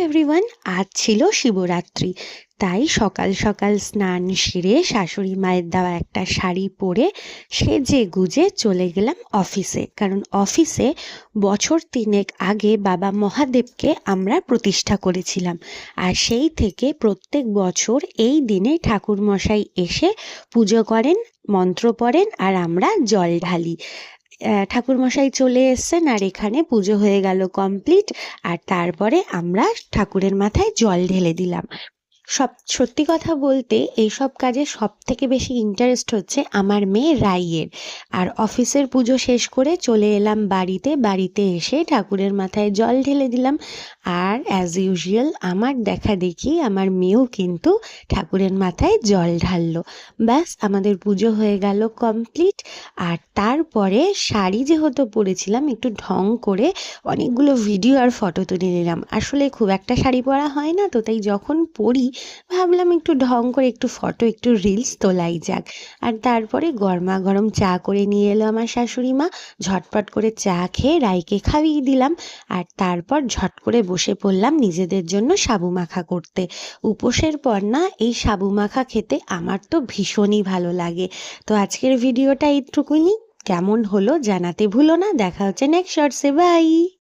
Everyone, আজ ছিল শিবরাত্রি। তাই সকাল সকাল স্নান সেরে শাশুড়ি মায়ের দেওয়া একটা শাড়ি পরে সেজে গুজে চলে গেলাম অফিসে। কারণ অফিসে বছর তিনেক আগে বাবা মহাদেবকে আমরা প্রতিষ্ঠা করেছিলাম, আর সেই থেকে প্রত্যেক বছর এই দিনে ঠাকুরমশাই এসে পুজো করেন, মন্ত্র পড়েন, আর আমরা জল ঢালি। ঠাকুরমশাই চলে এসছেন আর এখানে পুজো হয়ে গেল কমপ্লিট। আর তারপরে আমরা ঠাকুরের মাথায় জল ঢেলে দিলাম। সত্যি কথা বলতে এইসব কাজে সব থেকে বেশি ইন্টারেস্ট হচ্ছে আমার মেয়ে রাইয়ের। আর অফিসের পুজো শেষ করে চলে এলাম বাড়িতে এসে ঠাকুরের মাথায় জল ঢেলে দিলাম। আর অ্যাজ ইউজুয়াল আমার দেখা দেখি আমার মেয়েও কিন্তু ঠাকুরের মাথায় জল ঢাললো। ব্যাস, আমাদের পুজো হয়ে গেল কমপ্লিট। আর তারপরে শাড়ি যেহেতু পরেছিলাম, একটু ঢং করে অনেকগুলো ভিডিও আর ফটো তুলে নিলাম। আসলে খুব একটা শাড়ি পরা হয় না তো, তাই যখন পরি ভাবলাম একটু ঢং করে একটু ফটো, একটু রিলস তোলাই যাক। আর তারপরে গরমা গরম চা করে নিয়ে এলো আমার শাশুড়ি মা। ঝটপট করে চা খেয়ে রাইকে খাইয়ে দিলাম। আর তারপর ঝট করে বসে পড়লাম নিজেদের জন্য সাবু মাখা করতে। উপোসের পর না এই সাবু মাখা খেতে আমার তো ভীষণই ভালো লাগে। তো আজকের ভিডিওটা এইটুকুনি। কেমন হলো জানাতে ভুলো না। দেখা হচ্ছে নেক্সট শর্টসে। বাই।